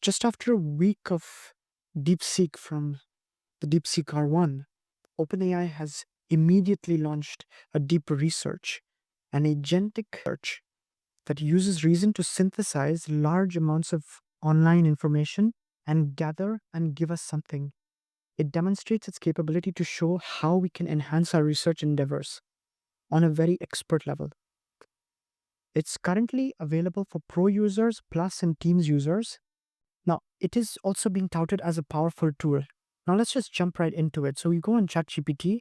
Just after a week of DeepSeek from the DeepSeek R1, OpenAI has immediately launched a deep research, an agentic search that uses reason to synthesize large amounts of online information and gather and give us something. It demonstrates its capability to show how we can enhance our research endeavors on a very expert level. It's currently available for Pro users, Plus, and Teams users. Now, it is also being touted as a powerful tool. Now, let's just jump right into it. So, we go on ChatGPT,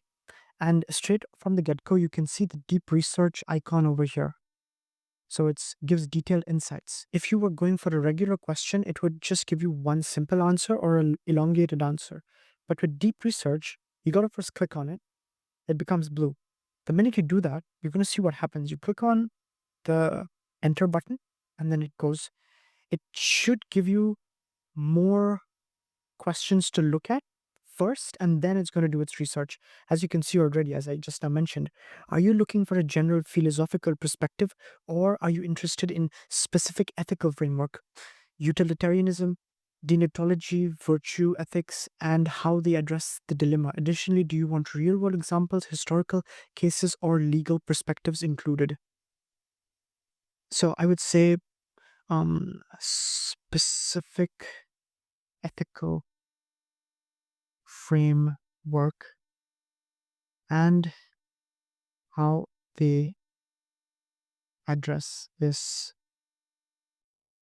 and straight from the get go, you can see the deep research icon over here. So, it gives detailed insights. If you were going for a regular question, it would just give you one simple answer or an elongated answer. But with deep research, you got to first click on it, it becomes blue. The minute you do that, you're going to see what happens. You click on the enter button, and then it should give you more questions to look at first, and then it's going to do its research. As you can see already, as I just now mentioned, are you looking for a general philosophical perspective, or are you interested in specific ethical framework, utilitarianism, deontology, virtue ethics, and how they address the dilemma? Additionally, do you want real world examples, historical cases, or legal perspectives included? So I would say specific ethical framework and how they address this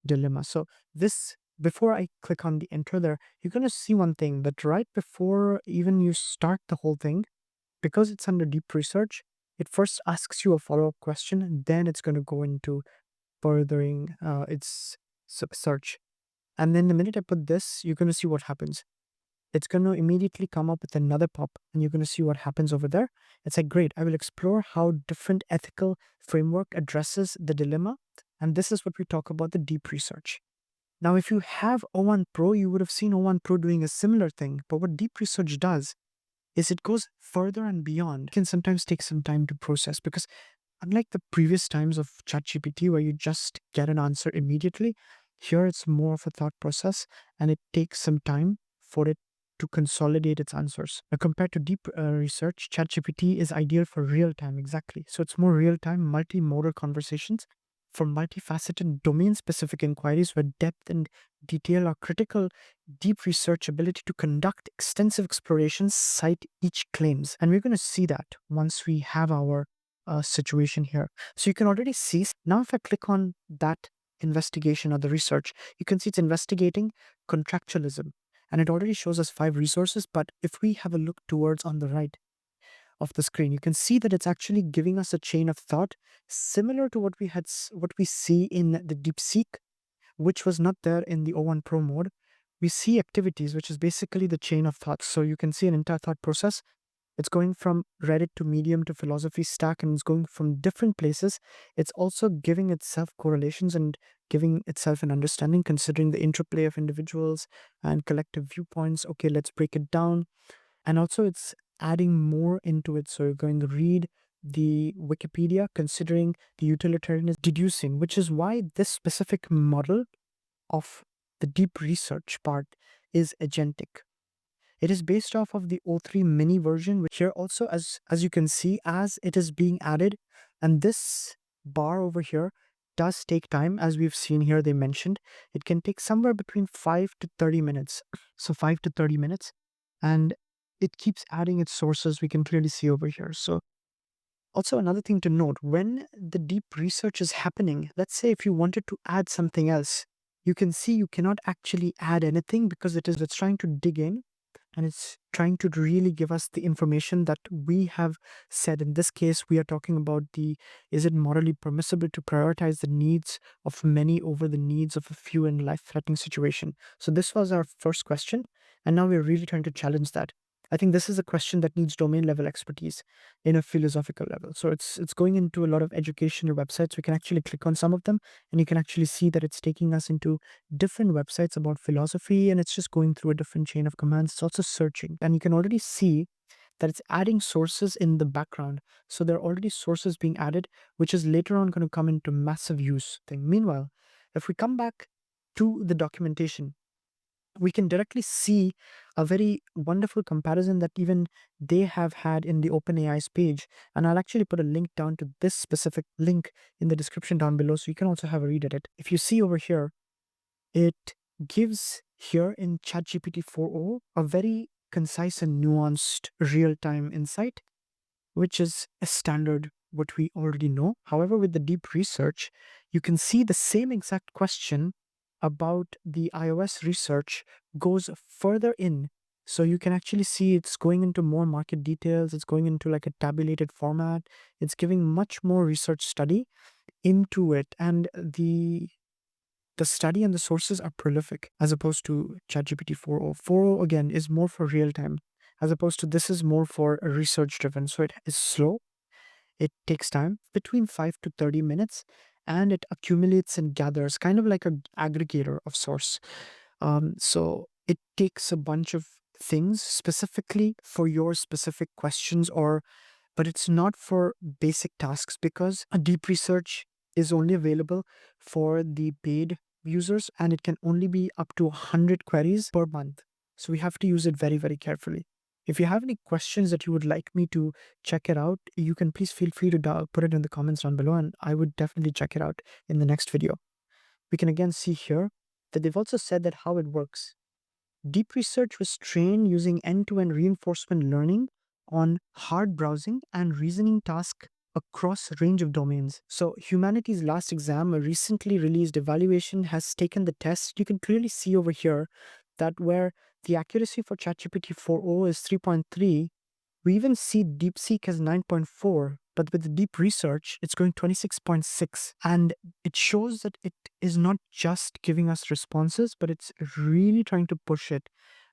dilemma. So this, before I click on the enter there, you're going to see one thing, that right before even you start the whole thing, because it's under deep research, it first asks you a follow-up question, and then it's going to go into furthering its search. And then the minute I put this, you're going to see what happens. It's going to immediately come up with another pop, and you're going to see what happens over there. It's like, great, I will explore how different ethical framework addresses the dilemma. And this is what we talk about the deep research. Now, if you have O1 Pro, you would have seen O1 Pro doing a similar thing. But what deep research does is it goes further and beyond. It can sometimes take some time to process, because unlike the previous times of ChatGPT where you just get an answer immediately, here it's more of a thought process, and it takes some time for it to consolidate its answers. Now, compared to deep research, ChatGPT is ideal for real time, exactly. So it's more real time, multimodal conversations for multifaceted domain specific inquiries where depth and detail are critical. Deep research ability to conduct extensive explorations, cite each claims. And we're going to see that once we have our situation here. So you can already see, now if I click on that investigation or the research, you can see it's investigating contractualism. And it already shows us 5 resources, but if we have a look towards on the right of the screen, you can see that it's actually giving us a chain of thought similar to what we see in the DeepSeek, which was not there in the O1 Pro mode. We see activities, which is basically the chain of thought. So you can see an entire thought process. It's going from Reddit to Medium to philosophy stack, and it's going from different places. It's also giving itself correlations and giving itself an understanding, considering the interplay of individuals and collective viewpoints. Okay, let's break it down. And also it's adding more into it. So you're going to read the Wikipedia, considering the utilitarianism, deducing, which is why this specific model of the deep research part is agentic. It is based off of the O3 mini version, which here also, as you can see, as it is being added, and this bar over here does take time. As we've seen here, they mentioned it can take somewhere between 5 to 30 minutes. So 5 to 30 minutes, and it keeps adding its sources. We can clearly see over here. So also another thing to note, when the deep research is happening, let's say if you wanted to add something else, you can see you cannot actually add anything, because it's trying to dig in, and it's trying to really give us the information that we have said. In this case, we are talking about is it morally permissible to prioritize the needs of many over the needs of a few in life-threatening situation? So this was our first question, and now we're really trying to challenge that. I think this is a question that needs domain level expertise in a philosophical level. So it's going into a lot of educational websites. We can actually click on some of them, and you can actually see that it's taking us into different websites about philosophy, and it's just going through a different chain of commands. It's also searching, and you can already see that it's adding sources in the background. So there are already sources being added, which is later on going to come into massive use thing. Meanwhile, if we come back to the documentation, we can directly see a very wonderful comparison that even they have had in the OpenAI's page. And I'll actually put a link down to this specific link in the description down below, so you can also have a read at it. If you see over here, it gives here in ChatGPT 4o a very concise and nuanced real-time insight, which is a standard what we already know. However, with the deep research, you can see the same exact question about the iOS research goes further in. So you can actually see it's going into more market details, it's going into like a tabulated format, it's giving much more research study into it. And the study and the sources are prolific as opposed to ChatGPT 4o. 4o again is more for real time, as opposed to this is more for research driven. So it is slow, it takes time, between 5 to 30 minutes, and it accumulates and gathers, kind of like an aggregator of source. So it takes a bunch of things specifically for your specific questions, or but it's not for basic tasks, because a deep research is only available for the paid users, and it can only be up to 100 queries per month. So we have to use it very, very carefully. If you have any questions that you would like me to check it out, you can please feel free to put it in the comments down below, and I would definitely check it out in the next video. We can again see here that they've also said that how it works. Deep research was trained using end-to-end reinforcement learning on hard browsing and reasoning tasks across a range of domains. So humanity's last exam, a recently released evaluation, has taken the test. You can clearly see over here that where the accuracy for ChatGPT 4o is 3.3, we even see DeepSeek as 9.4, but with the deep research, it's going 26.6. And it shows that it is not just giving us responses, but it's really trying to push it.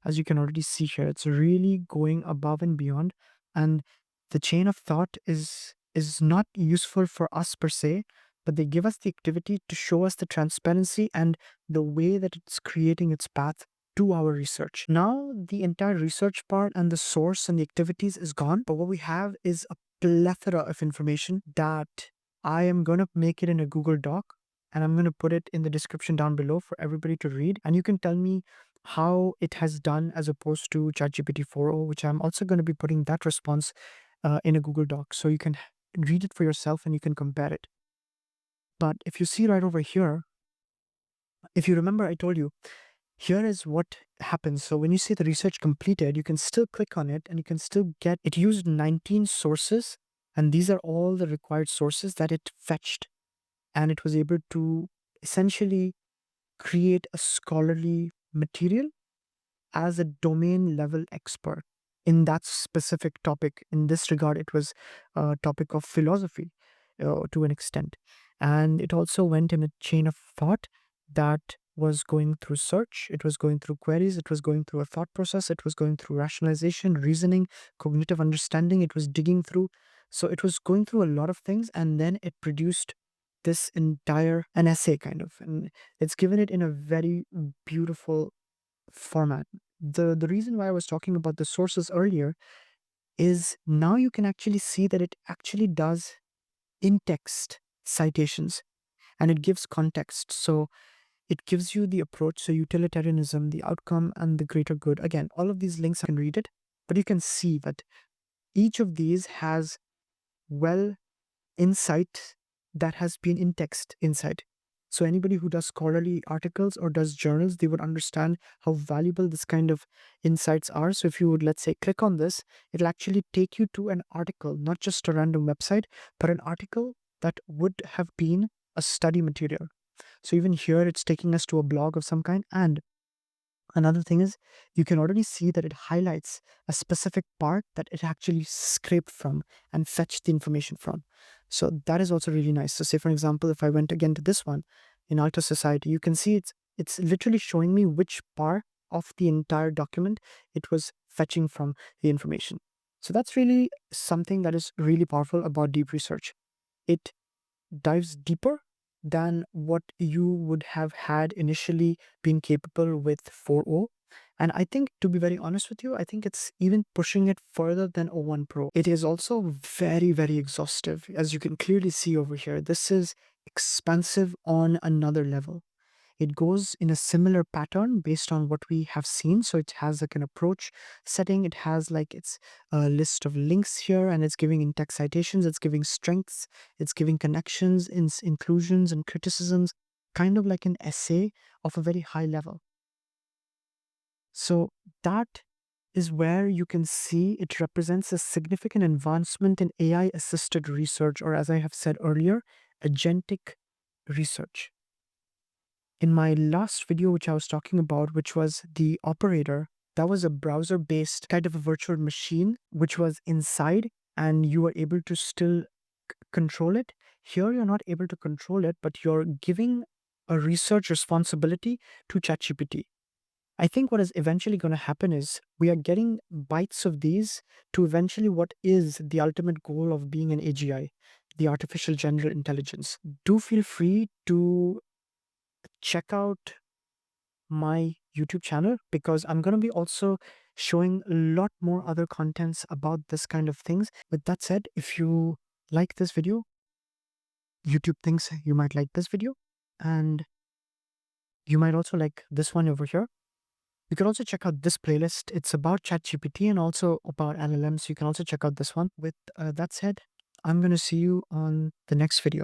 As you can already see here, it's really going above and beyond. And the chain of thought is not useful for us per se, but they give us the activity to show us the transparency and the way that it's creating its path to our research. Now the entire research part and the source and the activities is gone, but what we have is a plethora of information that I am going to make it in a Google Doc, and I'm going to put it in the description down below for everybody to read. And you can tell me how it has done as opposed to ChatGPT 4o, which I'm also going to be putting that response in a Google Doc, so you can read it for yourself and you can compare it. But if you see right over here, if you remember, I told you here is what happens. So when you see the research completed, you can still click on it and you can still get, it used 19 sources, and these are all the required sources that it fetched. And it was able to essentially create a scholarly material as a domain level expert in that specific topic. In this regard, it was a topic of philosophy to an extent. And it also went in a chain of thought that was going through search, it was going through queries, it was going through a thought process, it was going through rationalization, reasoning, cognitive understanding, it was digging through. So it was going through a lot of things, and then it produced this entire an essay kind of, and it's given it in a very beautiful format. The reason why I was talking about the sources earlier is now you can actually see that it actually does in-text citations, and it gives context. So it gives you the approach, so utilitarianism, the outcome, and the greater good. Again, all of these links, I can read it, but you can see that each of these has well insight that has been in text inside. So anybody who does scholarly articles or does journals, they would understand how valuable this kind of insights are. So if you would, let's say, click on this, it'll actually take you to an article, not just a random website, but an article that would have been a study material. So even here, it's taking us to a blog of some kind. And another thing is, you can already see that it highlights a specific part that it actually scraped from and fetched the information from. So that is also really nice. So say, for example, if I went again to this one in Alta Society, you can see it's literally showing me which part of the entire document it was fetching from the information. So that's really something that is really powerful about deep research. It dives deeper than what you would have had initially been capable with 4o. And I think, to be very honest with you, I think it's even pushing it further than O1 Pro. It is also very, very exhaustive. As you can clearly see over here, this is expansive on another level. it goes in a similar pattern based on what we have seen. So it has like an approach setting. It has like its a list of links here, and it's giving in-text citations, it's giving strengths, it's giving connections, inclusions and criticisms, kind of like an essay of a very high level. So that is where you can see it represents a significant advancement in AI assisted research, or as I have said earlier, agentic research. In my last video, which I was talking about, which was the operator, that was a browser based kind of a virtual machine, which was inside and you were able to still control it. Here, you're not able to control it, but you're giving a research responsibility to ChatGPT. I think what is eventually going to happen is we are getting bites of these to eventually what is the ultimate goal of being an AGI, the artificial general intelligence. Do feel free to check out my YouTube channel, because I'm going to be also showing a lot more other contents about this kind of things. With that said, if you like this video, YouTube thinks you might like this video, and you might also like this one over here. You can also check out this playlist. It's about ChatGPT and also about LLMs. You can also check out this one. With that said, I'm going to see you on the next video.